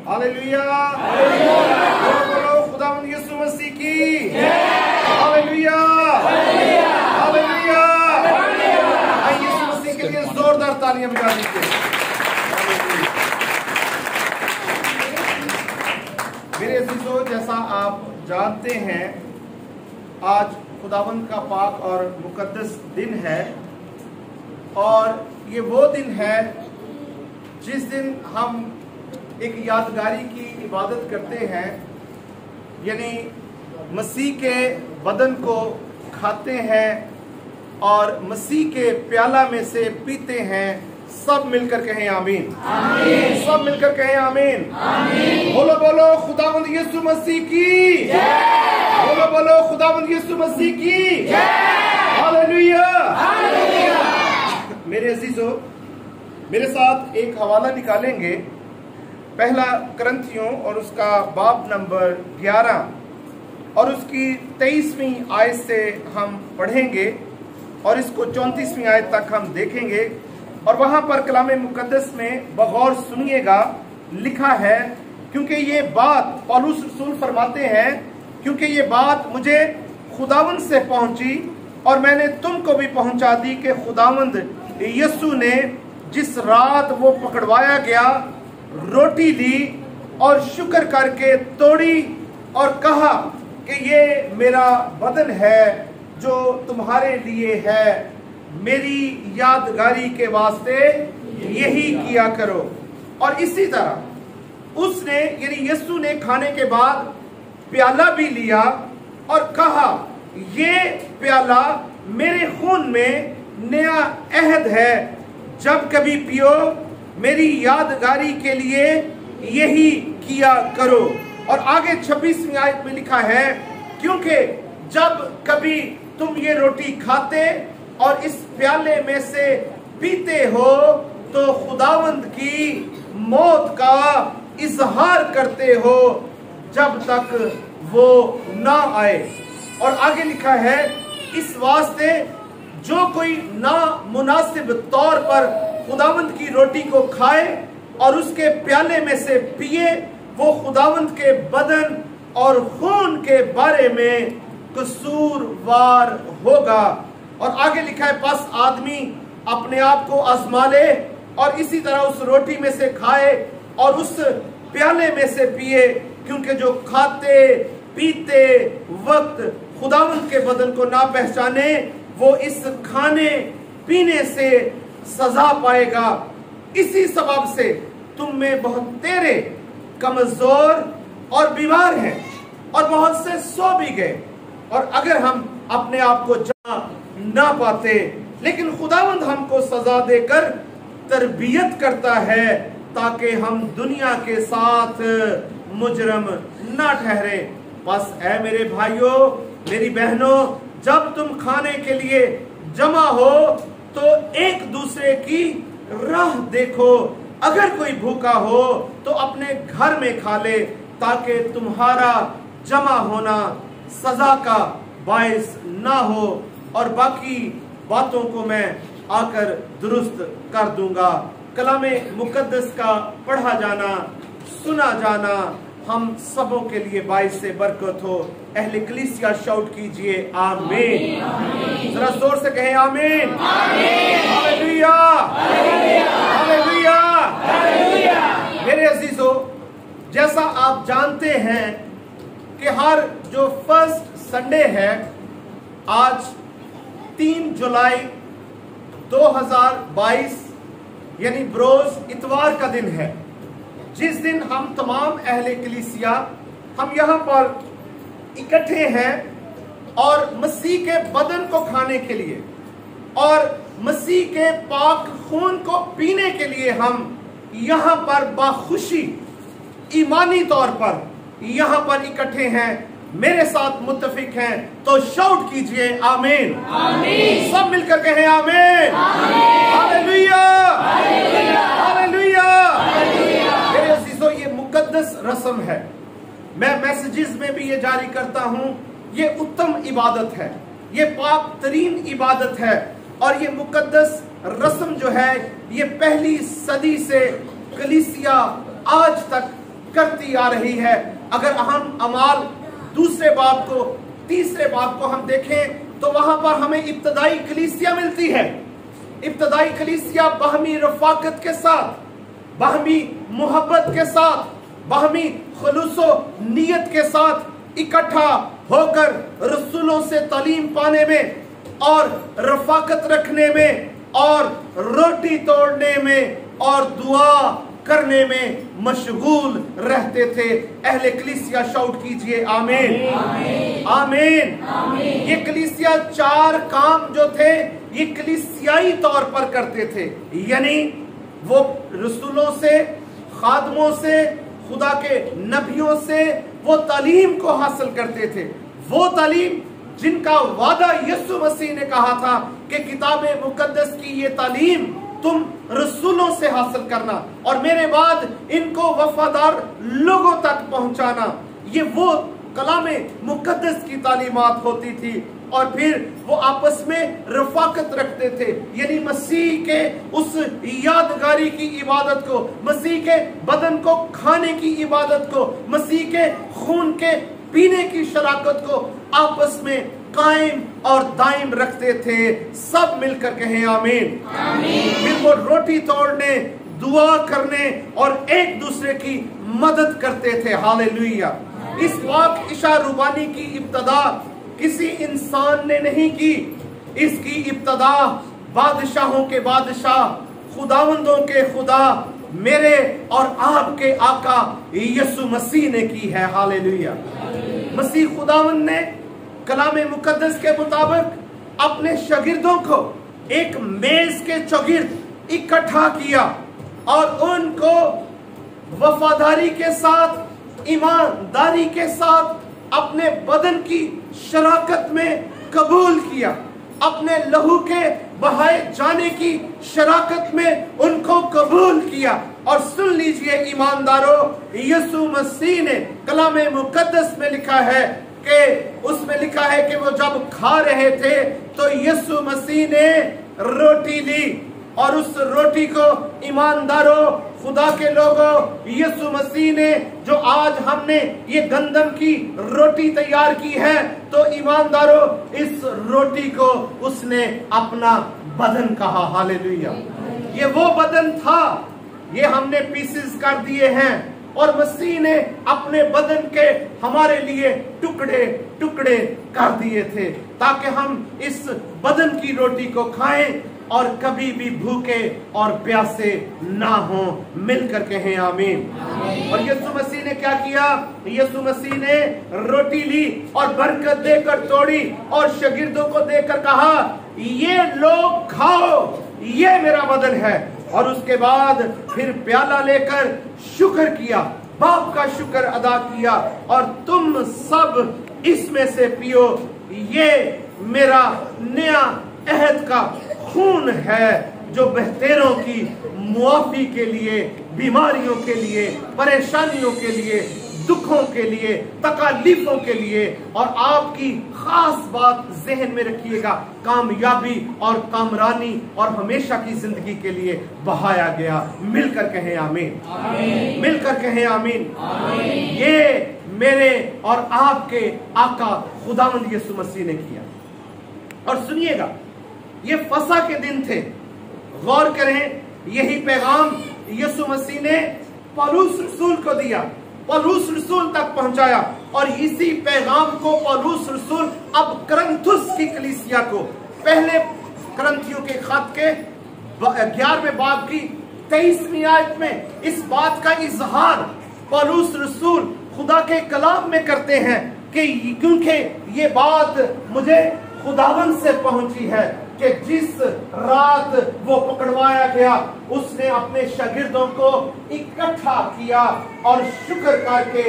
Hallelujah, बोलो खुदावंद यीशु मसीह की हालेलुया, हालेलुया। आइए यीशु मसीह के लिए जोरदार तालियां बजा दीजिए। मेरे अजीजों, जैसा आप जानते हैं, आज खुदावंद का पाक और मुकद्दस दिन है, और ये वो दिन है जिस दिन हम एक यादगारी की इबादत करते हैं, यानी मसीह के बदन को खाते हैं और मसीह के प्याला में से पीते हैं। सब मिलकर कहें आमीन, आमीन। सब मिलकर कहें आमीन, आमीन। बोलो बोलो खुदावंद यीशु मसीह की जय। बोलो बोलो खुदावंद यीशु मसीह की जय। Hallelujah, hallelujah. मेरे अजीजों, मेरे साथ एक हवाला निकालेंगे, पहला करंथियों और उसका बाब नंबर 11 और उसकी 23वीं आयत से हम पढ़ेंगे और इसको 34वीं आयत तक हम देखेंगे। और वहां पर कलामे मुकद्दस में बगौर सुनिएगा, लिखा है, क्योंकि ये बात पौलुस रसूल फरमाते हैं, क्योंकि ये बात मुझे खुदावंद से पहुंची और मैंने तुमको भी पहुंचा दी कि खुदावंद यीशु ने जिस रात वो पकड़वाया गया, रोटी ली और शुक्र करके तोड़ी और कहा कि ये मेरा बदन है जो तुम्हारे लिए है, मेरी यादगारी के वास्ते यही किया करो। और इसी तरह उसने, यानी यीशु ने खाने के बाद प्याला भी लिया और कहा, ये प्याला मेरे खून में नया अहद है, जब कभी पियो मेरी यादगारी के लिए यही किया करो। और आगे 26वीं आयत में लिखा है, क्योंकि जब कभी तुम ये रोटी खाते और इस प्याले में से पीते हो तो खुदावंद की मौत का इजहार करते हो जब तक वो ना आए। और आगे लिखा है, इस वास्ते जो कोई ना मुनासिब तौर पर खुदावंद की रोटी को खाए और उसके प्याले में से पिए, वो खुदावंद के बदन और खून के बारे में कसूरवार होगा। और आगे लिखा है, बस आदमी अपने आप को आजमा ले और इसी तरह उस रोटी में से खाए और उस प्याले में से पिए, क्योंकि जो खाते पीते वक्त खुदावंद के बदन को ना पहचाने, वो इस खाने पीने से सजा पाएगा। इसी सबब से तुम में बहुत तेरे कमजोर और बीमार हैं और बहुत से सो भी गए। और अगर हम अपने आप को जान ना पाते, लेकिन खुदावंद हमको सजा देकर तरबियत करता है ताकि हम दुनिया के साथ मुजरम ना ठहरे। बस ऐ मेरे भाइयों, मेरी बहनों, जब तुम खाने के लिए जमा हो तो एक दूसरे की राह देखो। अगर कोई भूखा हो तो अपने घर में खा ले, ताकि तुम्हारा जमा होना सजा का बायस ना हो। और बाकी बातों को मैं आकर दुरुस्त कर दूंगा। कलामे मुकद्दस का पढ़ा जाना, सुना जाना हम सबों के लिए बाइस से बरकत हो। अहले कलीसिया शाउट कीजिए आमीन, आमीन। जरा जोर से कहें आमीन, आमीन। Hallelujah, hallelujah, hallelujah. मेरे अजीजों, जैसा आप जानते हैं कि हर जो फर्स्ट संडे है, आज 3 जुलाई 2022 यानी बरोज इतवार का दिन है, जिस दिन हम तमाम अहले कलीसिया हम यहाँ पर इकट्ठे हैं और मसीह के बदन को खाने के लिए और मसीह के पाक खून को पीने के लिए हम यहाँ पर बाखुशी ईमानी तौर पर यहाँ पर इकट्ठे हैं। मेरे साथ मुत्तफिक हैं तो शाउट कीजिए आमीन, आमीन। सब मिलकर कहें आमीन, हालेलुया, हालेलुया। मेरे अजीजों, ये मुकद्दस रस्म है, मैं मैसेजेस में भी ये जारी करता हूँ। ये उत्तम इबादत है, ये पाक तरीन इबादत है और ये मुकद्दस रस्म जो है, ये पहली सदी से कलीसिया आज तक करती आ रही है। अगर हम अमाल दूसरे बाब को, तीसरे बाब को हम देखें तो वहां पर हमें इब्तदाई कलीसिया मिलती है। इब्तदाई कलीसिया बाहमी रफाकत के साथ, बाहमी मोहब्बत के साथ, बाहमी खुलूसो नियत के साथ इकट्ठा होकर रसूलों से तालीम पाने में और रफाकत रखने में और रोटी तोड़ने में और दुआ करने में मशगूल रहते थे। अहले कलीसिया शाउट कीजिए आमीन, आमीन। ये कलीसिया 4 काम जो थे ये कलीसियाई तौर पर करते थे, यानी वो रसूलों से, खादमों से, खुदा के नबियों से वो तालीम को हासिल करते थे। वो तालीम जिनका वादा यीशु मसीह ने कहा था कि किताब मुकद्दस की ये तालीम तुम रसूलों से हासिल करना और मेरे बाद इनको वफादार लोगों तक पहुंचाना। ये वो कलाम मुकद्दस की तालीमात होती थी। और फिर वो आपस में रफाकत रखते थे, यानी मसीह के उस यादगारी की इबादत को, मसीह के बदन को खाने की इबादत को, मसीह के खून के पीने की शराकत को आपस में कायम और दायम रखते थे। सब मिलकर कहें आमीन, आमीन। फिर वो रोटी तोड़ने, दुआ करने और एक दूसरे की मदद करते थे। हालेलुया। इस पाक इशा रुबानी की इब्तदा किसी इंसान ने नहीं की, इसकी इब्तदा बादशाहों के बादशाह, खुदावंदों के खुदा, मेरे और आपके आका यीशु मसीह ने की है। हालेलुया। मसीह खुदावंद ने कलाम मुकद्दस के मुताबिक अपने शागिर्दों को एक मेज के चौगिर्द इकट्ठा किया और उनको वफादारी के साथ, ईमानदारी के साथ अपने बदन की शराकत में कबूल किया। अपने लहू के बहाए जाने की शराकत में उनको कबूल किया। और सुन लीजिए ईमानदारों, यीशु मसीह ने कलाम मुकद्दस में लिखा है कि उसमें लिखा है कि वो जब खा रहे थे तो यीशु मसीह ने रोटी ली और उस रोटी को ईमानदारों, खुदा के लोगों, यीशु मसीह ने जो आज हमने ये गंदम की रोटी तैयार की है, तो ईमानदारों इस रोटी को उसने अपना बदन कहा। हालेलुया। ये वो बदन था, ये हमने पीसेस कर दिए हैं और मसीह ने अपने बदन के हमारे लिए टुकड़े टुकड़े कर दिए थे ताकि हम इस बदन की रोटी को खाएं और कभी भी भूखे और प्यासे ना हो। मिलकर कहें आमीन। और यीशु मसीह ने क्या किया? यीशु मसीह ने रोटी ली और बरकत देकर तोड़ी और शागिर्दों को देकर कहा, ये लोग खाओ, ये मेरा बदन है। और उसके बाद फिर प्याला लेकर शुक्र किया, बाप का शुक्र अदा किया और तुम सब इसमें से पियो, ये मेरा नया अहद का खून है जो बेहतरों की मुआफी के लिए, बीमारियों के लिए, परेशानियों के लिए, दुखों के लिए, तकालीफों के लिए और आपकी खास बात जहन में रखिएगा, कामयाबी और कामरानी और हमेशा की जिंदगी के लिए बहाया गया। मिलकर कहें आमीन, आमीन। मिलकर कहें आमीन, आमीन। ये मेरे और आपके आका खुदावंद यीशु मसीह ने किया। और सुनिएगा, ये फसा के दिन थे। गौर करें, यही पैगाम यीशु मसीह ने पौलुस रसूल को दिया, पौलुस रसूल तक पहुंचाया और इसी पैगाम को पौलुस रसूल अब करंथुस की कलीसिया को, पहले करंथियों के खत के 11वें बाब की 23वीं आयत में इस बात का इजहार पौलुस रसूल खुदा के कलाम में करते हैं कि क्योंकि ये बात मुझे खुदावन से पहुंची है कि जिस रात वो पकड़वाया गया उसने अपने शागिर्दों को इकट्ठा किया और शुक्र करके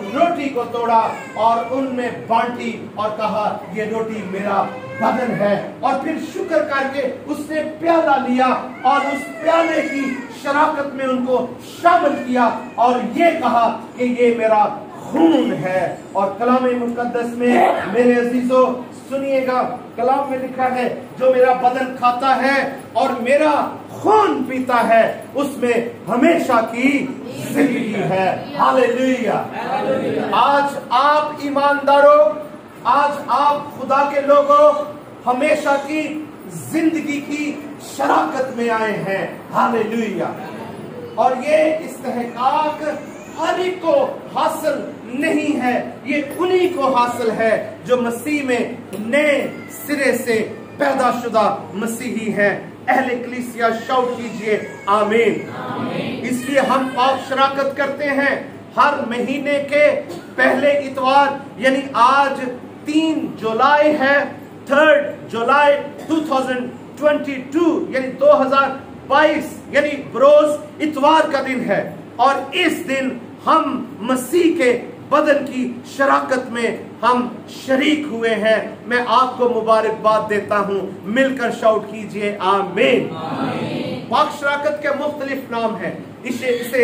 रोटी को तोड़ा और उनमें बांटी और कहा, ये रोटी मेरा बदन है। और फिर शुक्र करके उसने प्याला लिया और उस प्याले की शराकत में उनको शामिल किया और ये कहा कि ये मेरा खून है। और कलाम मुकद्दस में मेरे अजीजों सुनिएगा, कलाम में लिखा है, जो मेरा बदन खाता है और मेरा खून पीता है उसमें हमेशा की जिंदगी है। हालेलुया। आज आप ईमानदारों, आज आप खुदा के लोगों हमेशा की जिंदगी की शराकत में आए हैं। हालेलुया। और ये इस्तेहकाक हर एक को हासिल नहीं है, ये उन्हीं को हासिल है जो मसीह में नए सिरे से पैदाशुदा मसीही हैं। अहले कलीसिया शाउट कीजिए आमीन। इसलिए हम पाक शराकत करते हैं हर महीने के पहले इतवार, यानी आज 3 जुलाई है, 3 जुलाई 2022 यानी 2022 यानी रोज इतवार का दिन है। और इस दिन हम मसीह के बदन की शराकत में हम शरीक हुए हैं। मैं आपको मुबारकबाद देता हूं, मिलकर शाउट कीजिए आमीन। पाक शराकत के मुख्तलिफ नाम हैं। इसे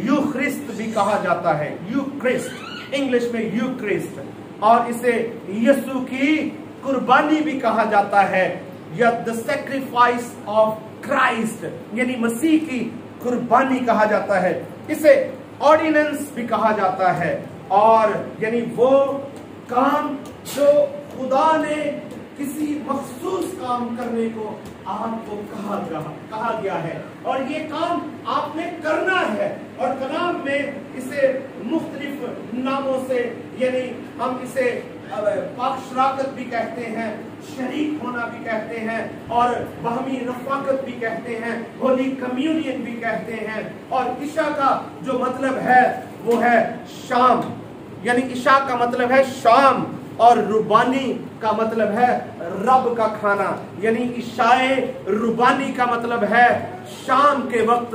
यूख्रिस्त भी कहा जाता है, यूक्रिस्ट, इंग्लिश में यूक्रिस्ट, और इसे यीशु की कुर्बानी भी कहा जाता है, या द सैक्रिफाइस ऑफ क्राइस्ट यानी मसीह की कुर्बानी कहा जाता है। इसे ऑर्डिनेंस भी कहा जाता है, और यानी वो काम जो खुदा ने किसी मखसूस काम करने को आपको कहा गया है, और ये काम आपने करना है। और कलाम में इसे मुख्तलिफ नामों से, यानी हम इसे पाक शराकत भी कहते हैं, शरीक होना भी कहते हैं, और बाहमी रफाकत भी कहते हैं, होली कम्युनियन भी कहते हैं। और इशा का जो मतलब है वो है शाम, यानी इशा का मतलब है शाम, और रुबानी का मतलब है रब का खाना, यानी इशाए रुबानी का मतलब है शाम के वक्त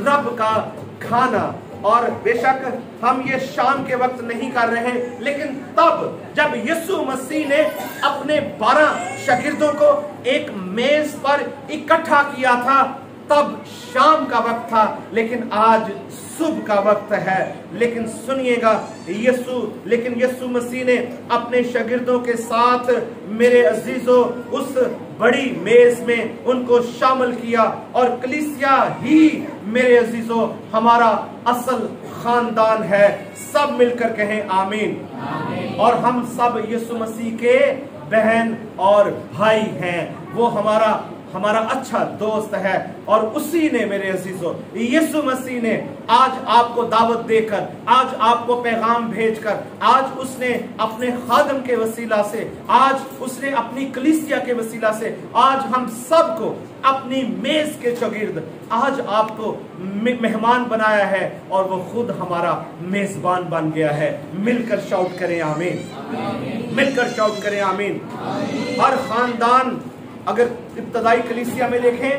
रब का खाना। और बेशक हम ये शाम के वक्त नहीं कर रहे, लेकिन तब जब यीशु मसीह ने अपने 12 शागिर्दों को एक मेज पर इकट्ठा किया था, तब शाम का वक्त था, लेकिन आज सुबह का वक्त है। लेकिन सुनिएगा, यीशु मसीह ने अपने शागिर्दों के साथ, मेरे अजीजों, उस बड़ी मेज में उनको शामिल किया। और कलीसिया ही, मेरे अजीजों, हमारा असल खानदान है। सब मिलकर कहें आमीन। और हम सब यीशु मसीह के बहन और भाई हैं। वो हमारा अच्छा दोस्त है, और उसी ने, मेरे अजीजों, यीशु मसीह ने आज आपको दावत देकर, आज आपको पैगाम भेजकर, आज उसने अपने खादम के वसीला से, आज उसने अपनी कलीसिया के वसीला से, आज हम सबको अपनी मेज के चौगिर्द, आज आपको मेहमान बनाया है, और वो खुद हमारा मेजबान बन गया है। मिलकर शाउट करें आमीन। मिलकर शाउट करें आमीन। हर खानदान, अगर इब्तदाई कलीसिया में देखें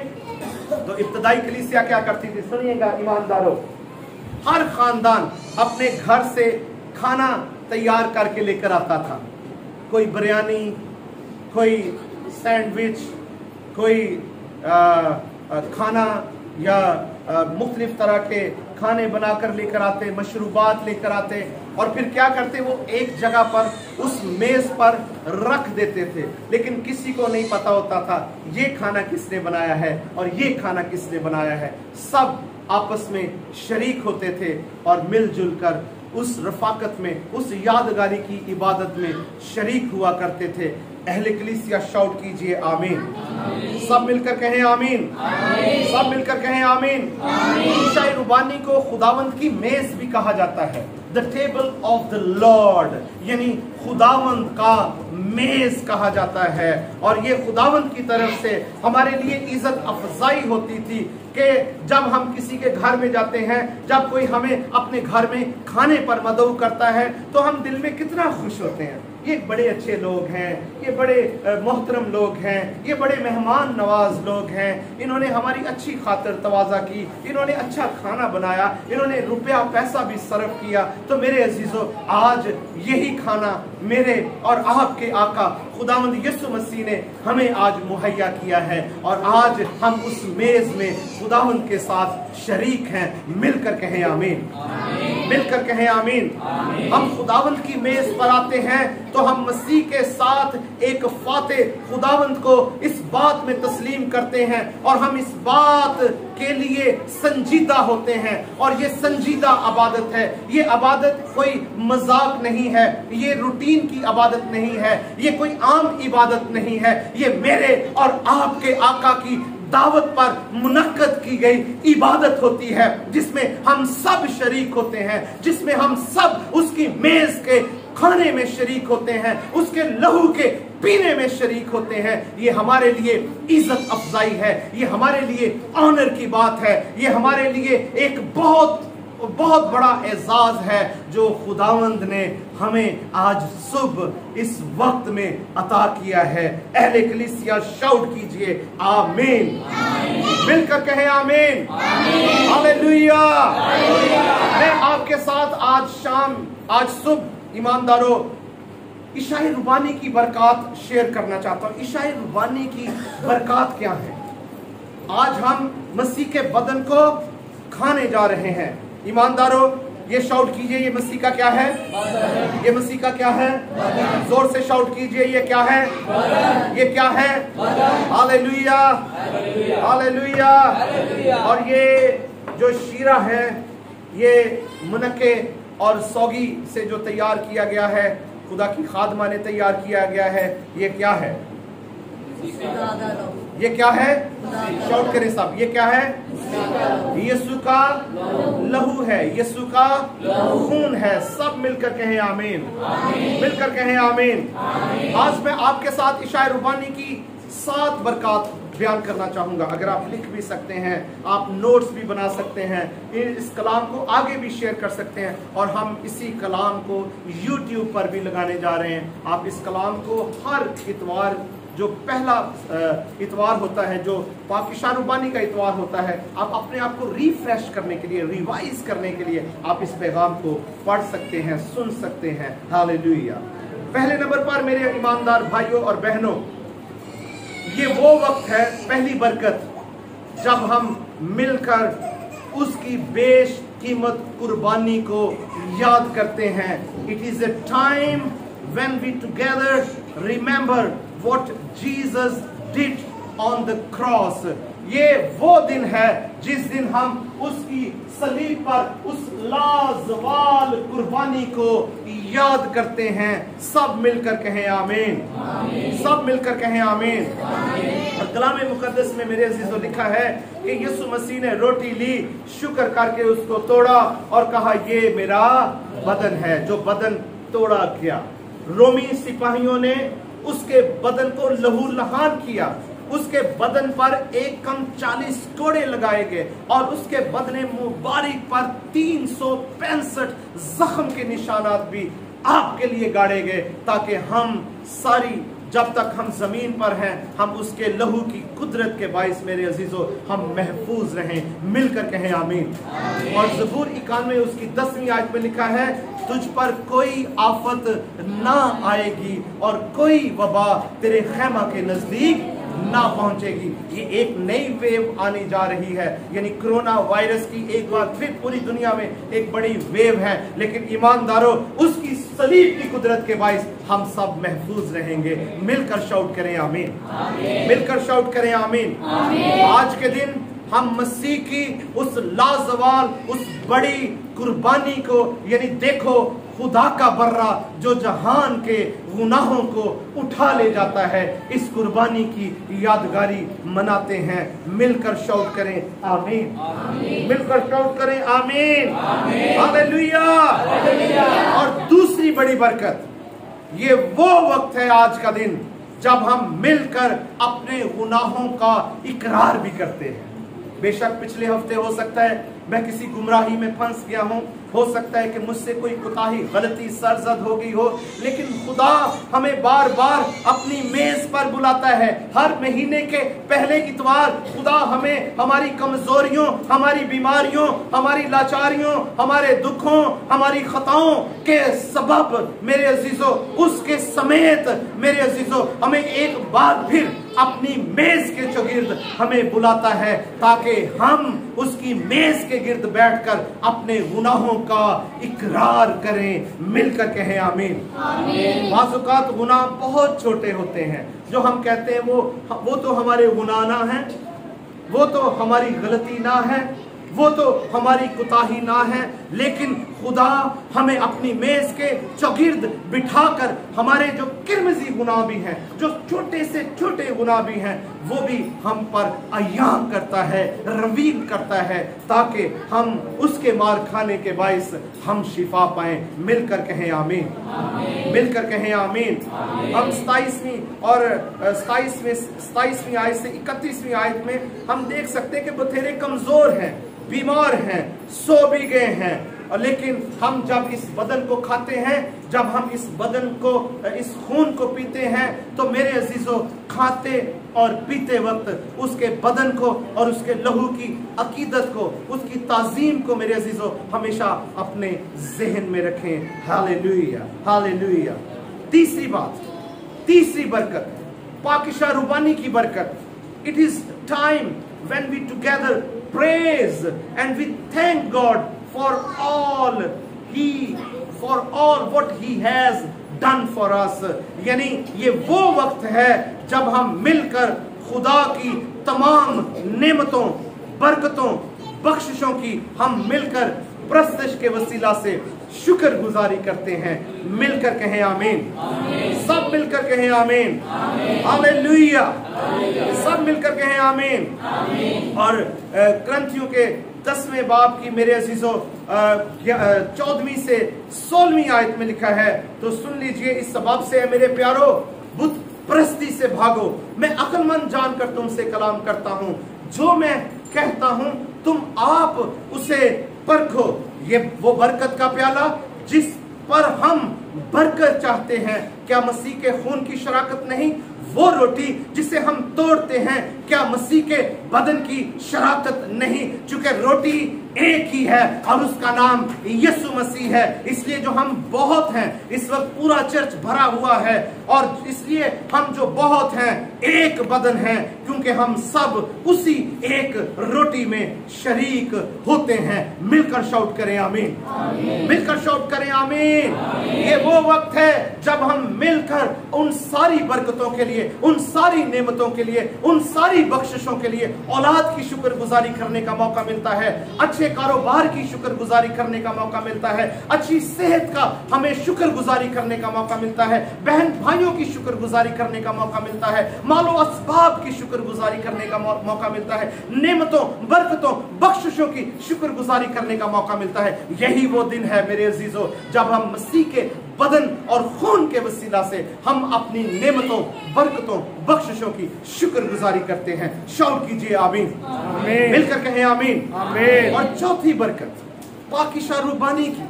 तो इब्तदाई कलीसिया क्या करती थी, सुनिएगा ईमानदारों, हर खानदान अपने घर से खाना तैयार करके लेकर आता था। कोई बिरयानी, कोई सैंडविच, कोई खाना, या मुख्तलिफ तरह के खाने बनाकर लेकर आते, मशरूबात लेकर आते, और फिर क्या करते, वो एक जगह पर उस मेज पर रख देते थे। लेकिन किसी को नहीं पता होता था ये खाना किसने बनाया है और ये खाना किसने बनाया है। सब आपस में शरीक होते थे और मिलजुल कर उस रफाकत में, उस यादगारी की इबादत में शरीक हुआ करते थे। अहले कलीसिया शाउट कीजिए आमीन। सब मिलकर कहें आमीन। सब मिलकर कहें आमीन। ईशाई रुबानी को खुदावंद की मेज भी कहा जाता है, the table of the Lord, यानी खुदावंद का मेज कहा जाता है। और ये खुदावंद की तरफ से हमारे लिए इज्जत अफजाई होती थी कि जब हम किसी के घर में जाते हैं, जब कोई हमें अपने घर में खाने पर मदऊ करता है, तो हम दिल में कितना खुश होते हैं। ये बड़े अच्छे लोग हैं, ये बड़े मोहतरम लोग हैं, ये बड़े मेहमान नवाज लोग हैं, इन्होंने हमारी अच्छी खातिर तवाज़ा की, इन्होंने अच्छा खाना बनाया, इन्होंने रुपया पैसा भी सर्व किया। तो मेरे अजीजों, आज यही खाना मेरे और आपके आका खुदावंद यीशु मसीह ने हमें आज मुहैया किया है, और आज हम उस मेज में खुदावंद के साथ शरीक हैं। मिलकर कहें आमीन। मिल कर कहें आमीन। हम खुदावंद की मेज पर आते हैं तो हम मसीह के साथ एक फाते खुदावंद को इस बात में तस्लीम करते हैं और हम इस बात के लिए संजीदा होते हैं। और ये संजीदा इबादत है, ये इबादत कोई मजाक नहीं है, ये रूटीन की इबादत नहीं है, ये कोई आम इबादत नहीं है, ये मेरे और आपके आका की दावत पर मुनक्कद की गई इबादत होती है, जिसमें हम सब शरीक होते हैं, जिसमें हम सब उसकी मेज के खाने में शरीक होते हैं, उसके लहू के पीने में शरीक होते हैं। ये हमारे लिए इज्जत अफजाई है, ये हमारे लिए ऑनर की बात है, ये हमारे लिए एक बहुत बड़ा एजाज है जो खुदावंद ने हमें आज सुबह इस वक्त में अता किया है। अहले कलीसिया शाउट कीजिए आमीन, मिलकर कहें आमीन, हालेलुया। मैं आपके साथ आज सुबह ईमानदारों इशाए रुबानी की बरकत शेयर करना चाहता हूं। इशाए रुबानी की बरकत क्या है? आज हम मसीह के बदन को खाने जा रहे हैं। ईमानदारों ये शाउट कीजिए, ये मसीह का क्या है? ये मसीह का क्या है? जोर से शाउट कीजिए, ये क्या है? ये क्या है? Hallelujah, hallelujah. और ये जो शीरा है ये मुनक्के और सौगी से जो तैयार किया गया है, खुदा की खादमा ने तैयार किया गया है, ये क्या है? ये क्या है? शाउट करें सब, ये क्या है? यीशु का लहू है, यीशु का खून है। सब मिलकर कहें आमीन, मिलकर कहें आमीन। आज मैं आपके साथ इशाए रुबानी की 7 बरकत बयान करना चाहूंगा। अगर आप लिख भी सकते हैं, आप नोट्स भी बना सकते हैं, इस कलाम को आगे भी शेयर कर सकते हैं। और हम इसी कलाम को YouTube पर भी लगाने जा रहे हैं। आप इस कलाम को हर इतवार, जो पहला इतवार होता है, जो पाक इशाए रुबानी का इतवार होता है, आप अपने आप को रिफ्रेश करने के लिए, रिवाइज करने के लिए आप इस पैगाम को पढ़ सकते हैं, सुन सकते हैं। हालेलुया। पहले नंबर पर मेरे ईमानदार भाइयों और बहनों, ये वो वक्त है, पहली बरकत, जब हम मिलकर उसकी बेशकीमत कुर्बानी को याद करते हैं। It is a time when we together remember what Jesus did on the cross. ये वो दिन है जिस दिन हम उसकी सलीब पर उस लाजवाल कुर्बानी को याद करते हैं। सब मिलकर कहें आमीन, सब मिलकर कहें आमीन। और कलाम मुकद्दस में मेरे अजीजों लिखा है कि यीशु मसीह ने रोटी ली, शुक्र करके उसको तोड़ा और कहा ये मेरा बदन है, जो बदन तोड़ा गया। रोमी सिपाहियों ने उसके बदन को लहू लहान किया, उसके बदन पर 1 कोड़े लगाए गए और उसके बदन मुबारक पर 365 जख्म के निशानात भी आपके लिए गाड़े गए, ताकि हम सारी, जब तक हम जमीन पर हैं, हम उसके लहू की कुदरत के बाइस मेरे अजीजों हम महफूज रहें। मिलकर कहें आमीन। और ज़बूर 91 उसकी 10वीं आयत में लिखा है, तुझ पर कोई आफत ना आएगी और कोई वबा तेरे खैमा के नजदीक ना पहुंचेगी। ये एक नई वेव आने जा रही है, यानी कोरोना वायरस की एक बार फिर पूरी दुनिया में एक बड़ी वेव है। लेकिन ईमानदारों, उसकी सलीब की कुदरत के बाइस हम सब महफूज रहेंगे। मिलकर शाउट करें आमीन, मिलकर शाउट करें आमीन। आज के दिन हम मसीह की उस लाजवाल, उस बड़ी कुर्बानी को, यानी देखो खुदा का बर्रा जो जहान के गुनाहों को उठा ले जाता है, इस कुर्बानी की यादगारी मनाते हैं। मिलकर शाउट करें आमीन, मिलकर शाउट करें आमीन, हालेलुया। और दूसरी बड़ी बरकत, ये वो वक्त है आज का दिन जब हम मिलकर अपने गुनाहों का इकरार भी करते हैं। बेशक पिछले हफ्ते हो सकता है मैं किसी गुमराही में फंस गया हूं, हो सकता है कि मुझसे कोई कोताही, गलती, सरजद हो गई हो, लेकिन खुदा हमें बार बार अपनी मेज पर बुलाता है। हर महीने के पहले इतवार खुदा हमें हमारी कमजोरियों, हमारी बीमारियों, हमारी लाचारियों, हमारे दुखों, हमारी खताओं के सबब मेरे अजीजों, उसके समेत मेरे अजीजों, हमें एक बार फिर अपनी मेज के चौगिर्द हमें बुलाता है, ताकि हम उसकी मेज के गिर्द बैठकर अपने गुनाहों का इकरार करें, मिलकर कहें आमीन। बाज़ औक़ात गुनाह बहुत छोटे होते हैं, जो हम कहते हैं वो तो हमारे गुनाह ना है, वो तो हमारी गलती ना है, वो तो हमारी कुताही ना है, लेकिन खुदा हमें अपनी मेज के चौगिर्द बिठाकर हमारे जो किरमजी गुनाह भी हैं, जो छोटे से छोटे गुनाह भी हैं, वो भी हम पर अय्याम करता है, रवीन करता है, ताकि हम उसके मार खाने के बाइस हम शिफा पाएं। मिलकर कहें आमीन, मिलकर कहें आमीन। हम 27वीं और 27वीं आयत से 31वीं आयत में हम देख सकते हैं कि बथेरे कमजोर हैं, बीमार हैं, सो भी गए हैं, लेकिन हम जब इस बदन को खाते हैं, जब हम इस बदन को, इस खून को पीते हैं, तो मेरे अजीजों, खाते और पीते वक्त उसके बदन को और उसके लहू की अकीदत को, उसकी ताजीम को मेरे अजीजों हमेशा अपने जहन में रखें। Hallelujah, hallelujah. तीसरी बात, तीसरी बरकत, पाकिशा रूबानी की बरकत। It is time when we together praise and we thank God for all what he has done for us। यानी ये वो वक्त है जब हम मिलकर खुदा की तमाम नेमतों, बरकतों, बख्शिशों की हम मिलकर प्रस्तश के वसीला से शुक्र गुजारी करते हैं। मिलकर कहें आमीन, सब मिलकर कहें आमीन, हालेलुया, सब मिलकर कहें आमीन। और क्रंथियों के 10वें बाब की मेरे अजीजों 14वीं से 16वीं आयत में लिखा है, तो सुन लीजिए। इस सबब से मेरे प्यारो, बुत परस्ती से भागो, मैं अक्लमंद जानकर तुमसे कलाम करता हूं, जो मैं कहता हूं तुम आप उसे परखो। ये वो बरकत का प्याला जिस पर हम बरकत चाहते हैं, क्या मसीह के खून की शराकत नहीं? वो रोटी जिसे हम तोड़ते हैं, क्या मसीह के बदन की शराकत नहीं? चूंकि रोटी एक ही है और उसका नाम यीशु मसीह है, इसलिए जो हम बहुत हैं, इस वक्त पूरा चर्च भरा हुआ है, और इसलिए हम जो बहुत हैं एक बदन हैं, क्योंकि हम सब उसी एक रोटी में शरीक होते हैं। मिलकर शाउट करें आमीन, मिलकर शाउट करें आमीन। ये वो वक्त है जब हम मिलकर उन सारी बरकतों के लिए, उन सारी नेमतों के लिए, उन सारी बख्शिशों के लिए औलाद की शुक्रगुजारी करने का मौका मिलता है, अच्छे कारोबार की शुक्रगुजारी करने का मौका मिलता है, अच्छी सेहत का हमें शुक्रगुजारी करने का मौका मिलता है, बहन भाइयों की शुक्रगुजारी करने का मौका मिलता है, मालो असबाब की शुक्रगुजारी करने का मौका मिलता है, नेमतों, बरकतों, बख्शिशों की शुक्रगुजारी करने का मौका मिलता है। यही वो दिन है मेरे अजीजों जब हम मसीह के बदन और खून के वसीला से हम अपनी नेमतों, बरकतों, बख्शिशों की शुक्रगुजारी करते हैं। शाउट कीजिए आमीन, मिलकर कहें आमीन, आमीन। और चौथी बरकत, पाकिशा रूबानी की,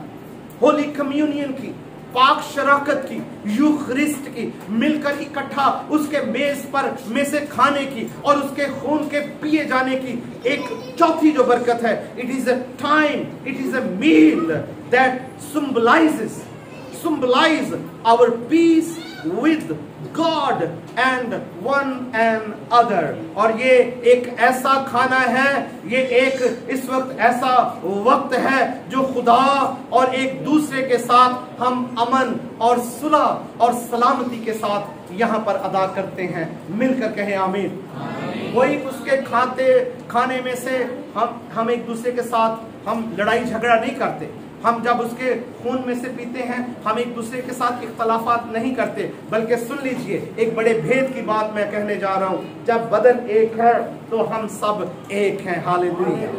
होली कम्युनियन की, पाक शराकत की, यूखरिस्ट की, मिलकर इकट्ठा उसके मेज पर में से खाने की और उसके खून के पिए जाने की एक चौथी जो बरकत है। It is a time, it is a meal that symbolize our peace with God and one another। और ये एक ऐसा खाना है, ये एक इस वक्त ऐसा वक्त है जो खुदा और एक दूसरे के साथ हम अमन और सुलह और सलामती के साथ यहाँ पर अदा करते हैं। मिलकर कहें आमीन। वही उसके खाने में से हम एक दूसरे के साथ हम लड़ाई झगड़ा नहीं करते, हम जब उसके खून में से पीते हैं हम एक दूसरे के साथ इख्तलाफात नहीं करते, बल्कि सुन लीजिए एक बड़े भेद की बात मैं कहने जा रहा हूं, जब बदन एक है तो हम सब एक हैं। हालेलुया।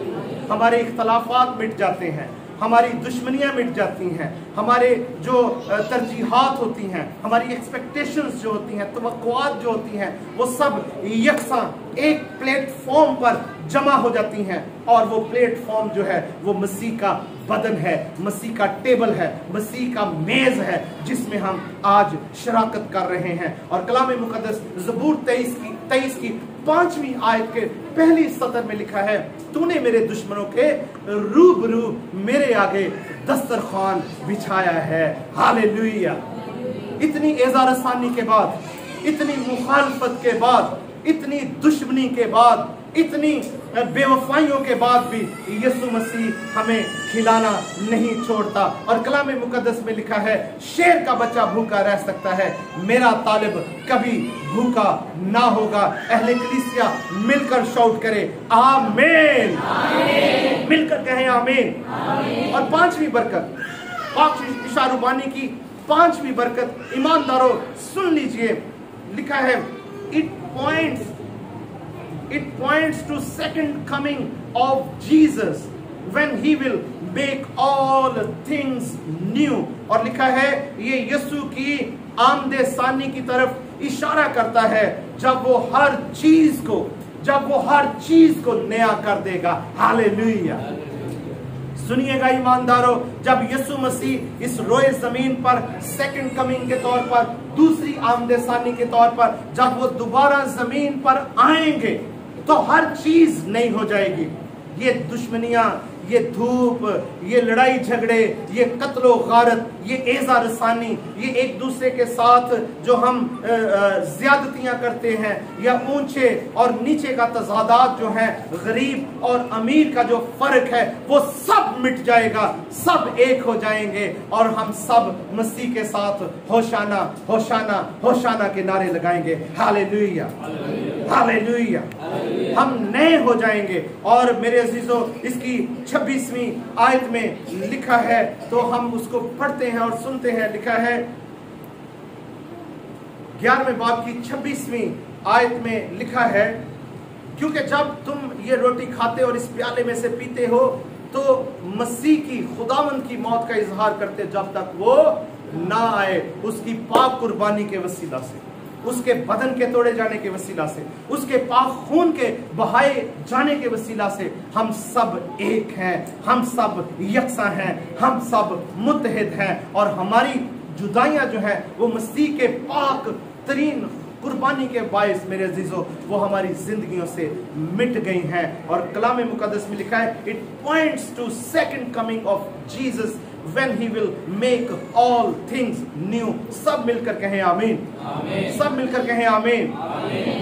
हमारे इख्तलाफात मिट जाते हैं, हमारी दुश्मनियां मिट जाती हैं, हमारे जो तरजीहात होती हैं, हमारी एक्सपेक्टेशंस जो होती हैं, तवक्कुआत जो होती हैं, वो सब यकसा एक प्लेटफॉर्म पर जमा हो जाती हैं। और वो प्लेटफॉर्म जो है वो मसीह का बदन है, मसीह का टेबल है, मसीह का मेज है, जिसमें हम आज शराकत कर रहे हैं। और कलाम मुकद्दस ज़बूर 23 की 5वीं आयत के पहली सतर में लिखा है, तूने मेरे दुश्मनों के रूबरू मेरे आगे दस्तरखान बिछाया है। हालेलुया। इतनी एज़ारसानी के बाद, इतनी मुखालफत के बाद, इतनी दुश्मनी के बाद, इतनी बेवफाइयों के बाद भी यीशु मसीह हमें खिलाना नहीं छोड़ता। और कलाम मुकद्दस में लिखा है, शेर का बच्चा भूखा रह सकता है, मेरा तालिब कभी भूखा ना होगा। अहले कलीसिया मिलकर शाउट करे आमीन, मिलकर कहें आमीन। और पांचवी बरकत, पाक इशारुबानी की पांचवी बरकत, ईमानदारों सुन लीजिए, लिखा है it points to second coming of Jesus when he will make all things new। और लिखा है ये यीशु की आमदे सानी की तरफ इशारा करता है, जब वो हर चीज को नया कर देगा। हालेलुया। सुनिएगा ईमानदारों, जब यीशु मसीह इस रोए जमीन पर सेकंड कमिंग के तौर पर, दूसरी आमदेसानी के तौर पर, जब वो दोबारा जमीन पर आएंगे तो हर चीज नई हो जाएगी। ये दुश्मनियां, ये धूप, ये लड़ाई झगड़े, ये कत्लो गारत, ये एजा रसानी, ये एक दूसरे के साथ जो हम ज्यादतियां करते हैं, या ऊंचे और नीचे का तजादात जो है, गरीब और अमीर का जो फर्क है, वो सब मिट जाएगा, सब एक हो जाएंगे और हम सब मसीह के साथ होशाना होशाना होशाना के नारे लगाएंगे। Hallelujah, hallelujah. हम नए हो जाएंगे। और मेरे अजीजों, इसकी 26वीं आयत में लिखा है, तो हम उसको पढ़ते हैं और सुनते हैं। लिखा है 11वें बाब की 26वीं आयत में लिखा है, क्योंकि जब तुम ये रोटी खाते और इस प्याले में से पीते हो तो मसीह की, खुदावंद की मौत का इजहार करते जब तक वो ना आए। उसकी पाक कुर्बानी के वसीला से, उसके बदन के तोड़े जाने के वसीला से, उसके पाक खून के बहाए जाने के वसीला से हम सब एक हैं, हम सब यकसा हैं, हम सब मुत्तहिद हैं। और हमारी जुदाइयां जो है वो मसीह के पाक तरीन कुर्बानी के बायस मेरे अजीजों वो हमारी जिंदगियों से मिट गई हैं। और कलाम मुकद्दस में लिखा है, it points to second coming of Jesus when he will make all things new। सब मिलकर कहें आमीन, सब मिलकर कहें आमीन।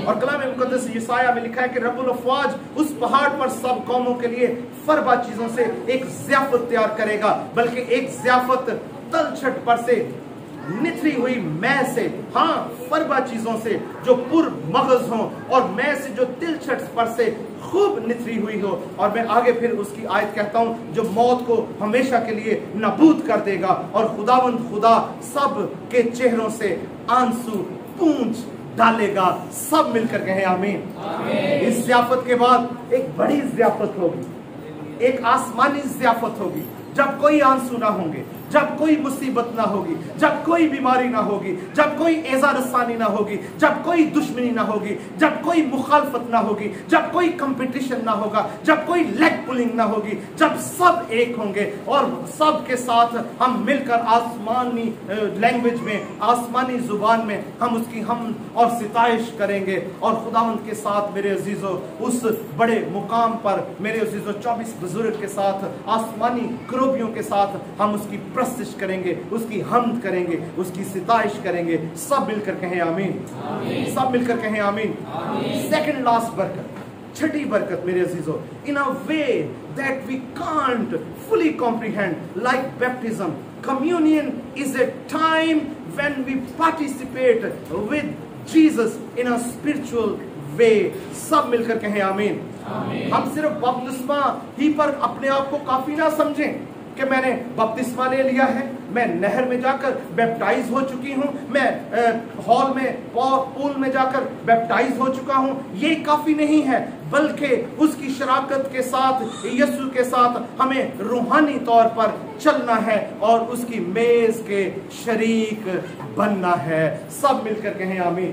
और कलाम मुकद्दस यशायाह में लिखा है कि रब्बुल अफ़वाज उस पहाड़ पर सब कौमों के लिए फरबा चीजों से एक ज़ियाफत तैयार करेगा, बल्कि एक ज़ियाफत तलछट पर से निथरी हुई मैं से, हाँ फरबा चीजों से जो पुर मगज हो, और मैं से जो तिलछट पर से खूब निथरी हुई हो। और मैं आगे फिर उसकी आयत कहता हूं, जो मौत को हमेशा के लिए नाबूद कर देगा, और खुदावंद खुदा सब के चेहरों से आंसू पूंछ डालेगा। सब मिलकर कहें आमीन। इस ज़ियाफत के बाद एक बड़ी ज़ियाफत होगी, एक आसमानी ज़ियाफत होगी, जब कोई आंसू ना होंगे, जब कोई मुसीबत ना होगी, जब कोई बीमारी ना होगी, जब कोई एज़ा रसानी ना होगी, जब कोई दुश्मनी ना होगी, जब कोई मुखालफत ना होगी, जब कोई कंपटीशन ना होगा, जब कोई लेग पुलिंग ना होगी, जब सब एक होंगे और सब के साथ हम मिलकर आसमानी लैंग्वेज में, आसमानी जुबान में हम उसकी हम और सिताइश करेंगे। और खुदावंद के साथ मेरे अजीजों उस बड़े मुकाम पर, मेरे अजीजों 24 बुजुर्ग के साथ, आसमानी क्रूबियों के साथ हम उसकी प्रस्तिश करेंगे, उसकी हमद करेंगे, उसकी सिताइश करेंगे। सब मिलकर कहें आमीन, सब मिलकर कहें आमीन। सेकंड लास्ट बरकत, छठी बरकत मेरे अजीजों, in a way that we can't fully comprehend, like baptism, communion is a time when we participate with Jesus in a spiritual way। सब मिलकर कहें आमीन। हम सिर्फ बपतिस्मा ही पर अपने आप को काफी ना समझें कि मैंने बपतिस्मा ले लिया है, मैं नहर में जाकर बैप्टाइज हो चुकी हूँ, मैं हॉल में पूल में जाकर बैप्टाइज हो चुका हूँ। ये काफी नहीं है, बल्कि उसकी शराकत के साथ, यीशु के साथ हमें रूहानी तौर पर चलना है और उसकी मेज के शरीक बनना है। सब मिलकर कहें आमीन।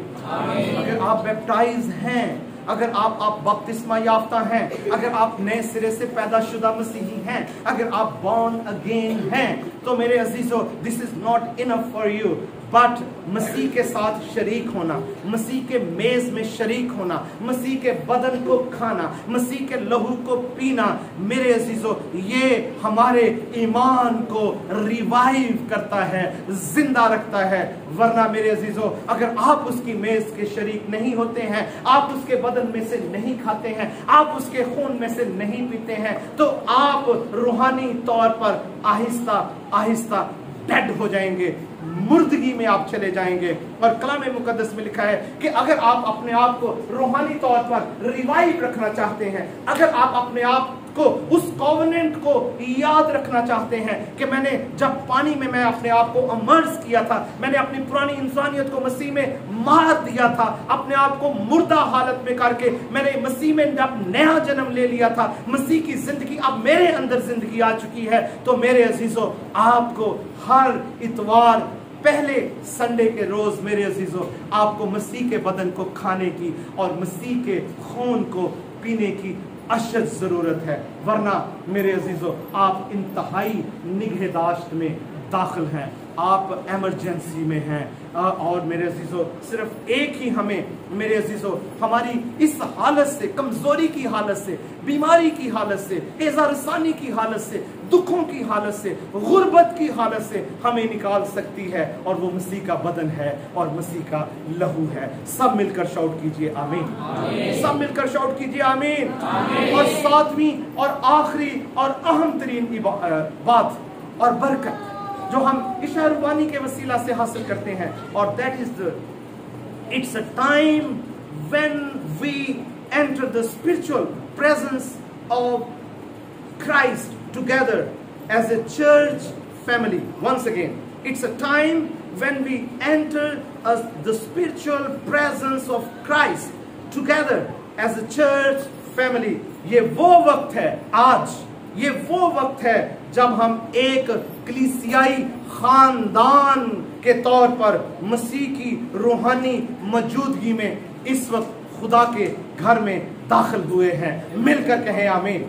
अगर आप बैप्टाइज हैं, अगर आप बपतिस्मा याफ्ता हैं, अगर आप नए सिरे से पैदाशुदा मसीही हैं, अगर आप बॉर्न अगेन हैं, तो मेरे अजीजों, this is not enough for you, but मसीह के साथ शरीक होना, मसीह के मेज में शरीक होना, मसीह के बदन को खाना, मसीह के लहू को पीना, मेरे अजीजों, ये हमारे ईमान को रिवाइव करता है, जिंदा रखता है। वरना मेरे अजीजों, अगर आप उसकी मेज के शरीक नहीं होते हैं, आप उसके बदन में से नहीं खाते हैं, आप उसके खून में से नहीं पीते हैं, तो आप रूहानी तौर पर आहिस्ता आहिस्ता डेड हो जाएंगे, मुर्दगी में आप चले जाएंगे। और कलाम मुकद्दस में लिखा है कि अगर आप अपने आप को रूहानी तौर पर रिवाइव रखना चाहते हैं, अगर आप अपने आप को उस कॉवेनेंट को याद रखना चाहते हैं कि मैंने जब पानी में मैं अपने आप को अमर्स किया था, मैंने अपनी पुरानी इंसानियत को मसीह में मार दिया था, अपने आप को मुर्दा हालत में करके मैंने मसीह में जब नया जन्म ले लिया था, मसीह की जिंदगी अब मेरे अंदर जिंदगी आ चुकी है, तो मेरे अजीजों, आपको हर इतवार पहले संडे के रोज मेरे अजीजों, आपको मसीह के बदन को खाने की और मसीह के खून को पीने की अशद जरूरत है। वरना मेरे अजीजों, आप इंतहाई निगहदाश्त में दाखिल हैं, आप इमरजेंसी में हैं। और मेरे अजीजों, सिर्फ एक ही हमें मेरे अजीजों, हमारी इस हालत से, कमजोरी की हालत से, बीमारी की हालत से, एज़ारसानी की हालत से, दुखों की हालत से, गुर्बत की हालत से हमें निकाल सकती है, और वो मसीह का बदन है और मसीह का लहू है। सब मिलकर शाउट कीजिए आमीन। सब मिलकर शाउट कीजिए आमीन। और सातवीं और आखिरी और अहम तरीन बात और बरकत जो हम इशा रुबानी के वसीला से हासिल करते हैं, और that is it's a time when we enter the spiritual presence of Christ together as a church family. Once again, it's a time when we enter the spiritual presence of Christ together as a church family. ये वो वक्त है, आज ये वो वक्त है जब हम एक कलीसियाई खानदान के तौर पर मसीह की रूहानी मौजूदगी में इस वक्त खुदा के घर में दाखिल हुए हैं। मिलकर कहें आमीन।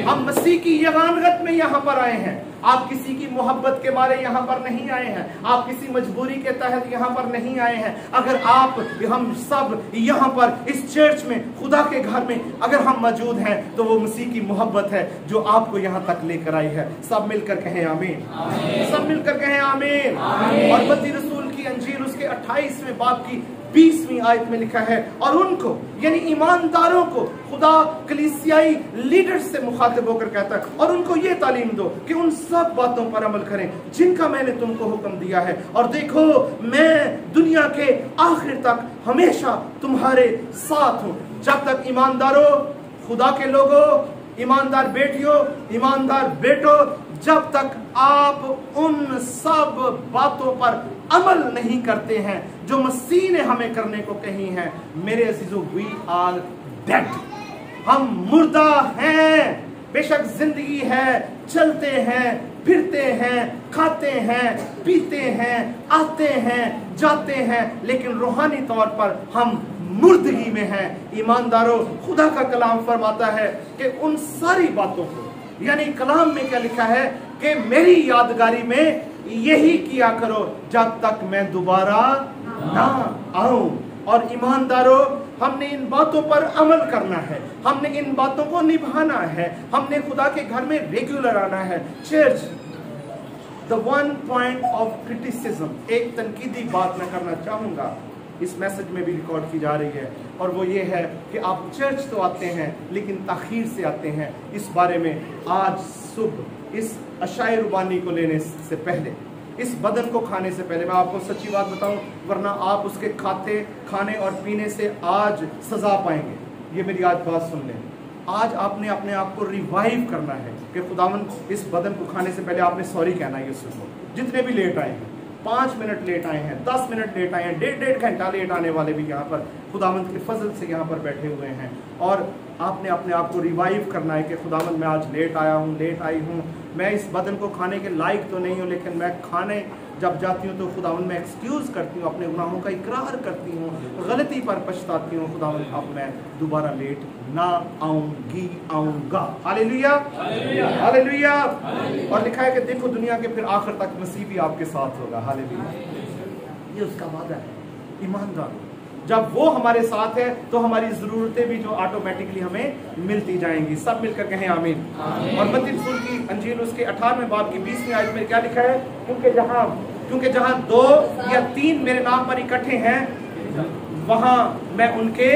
हम मसीह की यगानगत में यहाँ पर आए हैं। आप किसी की मोहब्बत के बारे यहाँ पर नहीं आए हैं, आप किसी मजबूरी के तहत यहाँ पर नहीं आए हैं। अगर आप, हम सब यहाँ पर इस चर्च में, खुदा के घर में अगर हम मौजूद हैं, तो वो मसीह की मोहब्बत है जो आपको यहाँ तक लेकर आई है। सब मिलकर कहें आमीन। सब मिलकर कहें आमीन। और मत्ती रसूल की अंजील उसके 28वें बाब की 20वीं आयत में लिखा है, और उनको यानी ईमानदारों को खुदा कलीसियाई लीडर्स से मुखातिब होकर कहता है, और उनको ये तालीम दो कि उन सब बातों पर अमल करें जिनका मैंने तुमको हुक्म दिया है, और देखो मैं दुनिया के आखिर तक हमेशा तुम्हारे साथ हूं। जब तक ईमानदारों, खुदा के लोगों, ईमानदार बेटियों, ईमानदार बेटों, जब तक आप उन सब बातों पर अमल नहीं करते हैं जो मसीह ने हमें करने को कही हैं, मेरे अजीजों, वी आर डेड। हम मुर्दा हैं। बेशक जिंदगी है, चलते हैं, फिरते हैं, खाते हैं, पीते हैं, आते हैं, जाते हैं, लेकिन रूहानी तौर पर हम मुर्दगी में हैं। ईमानदारों, खुदा का कलाम फरमाता है कि उन सारी बातों को, यानी कलाम में क्या लिखा है कि मेरी यादगारी में यही किया करो जब तक मैं दोबारा ना आऊं। और ईमानदारों, हमने इन बातों पर अमल करना है, हमने इन बातों को निभाना है, हमने खुदा के घर में रेगुलर आना है। Church, the one point of criticism, एक तनकीदी बात मैं करना चाहूंगा, इस मैसेज में भी रिकॉर्ड की जा रही है, और वो ये है कि आप चर्च तो आते हैं लेकिन ताखीर से आते हैं। इस बारे में आज सुबह इस अशाए रुबानी को लेने से पहले, इस बदन को खाने से पहले, मैं आपको सच्ची बात बताऊं, वरना आप उसके खाने और पीने से आज सजा पाएंगे। ये मेरी आज बात सुन लें। आज आपने अपने आप को रिवाइव करना है कि खुदावंद, इस बदन को खाने से पहले आपने सॉरी कहना है यीशु को। जितने भी लेट आए हैं, 5 मिनट लेट आए हैं, 10 मिनट लेट आए हैं, 1.5 घंटा लेट आने वाले भी यहाँ पर, खुदावंद के फजल से यहाँ पर बैठे हुए हैं और आपने अपने आप को रिवाइव करना है कि खुदावंद मैं आज लेट आया हूँ, लेट आई हूँ, मैं इस बदन को खाने के लायक तो नहीं हूँ, लेकिन मैं खाने जब जाती हूँ तो खुदावंद मैं एक्सक्यूज़ करती हूँ, अपने गुनाहों का इकरार करती हूँ, गलती पर पछताती हूँ। खुदावंद अब मैं दोबारा लेट ना आऊँगा। Hallelujah, hallelujah. और लिखा है कि देखो दुनिया के फिर आखिर तक मसीह भी आपके साथ होगा। हालेलुया, ये उसका वादा है। ईमानदार जब वो हमारे साथ है तो हमारी जरूरतें भी जो ऑटोमेटिकली हमें मिलती जाएंगी। सब मिलकर कहें आमीन। और मत्ती रसूल की अंजील उसके 18वें बाब की 20वीं आयत में क्या लिखा है? क्योंकि जहां 2 या 3 मेरे नाम पर इकट्ठे हैं वहां मैं उनके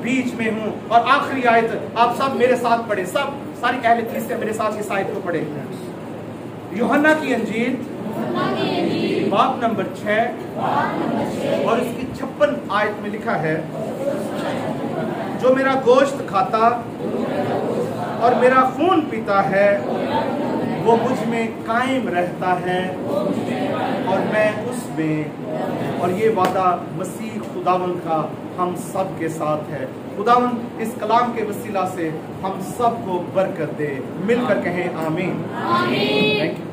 बीच में हूं। और आखिरी आयत आप सब मेरे साथ पढ़े, सब सारी अहले कलीसिया मेरे साथ इस आयत को पढ़े। यूहन्ना की अंजील बाब नंबर 6 और इसकी 56 आयत में लिखा है, जो मेरा गोश्त खाता और मेरा खून पीता है वो मुझ में कायम रहता है और मैं उसमें। और ये वादा मसीह खुदावंद का हम सब के साथ है। खुदावंद इस कलाम के वसीला से हम सब को बरकत दे। मिलकर कहें आमीन। Thank you.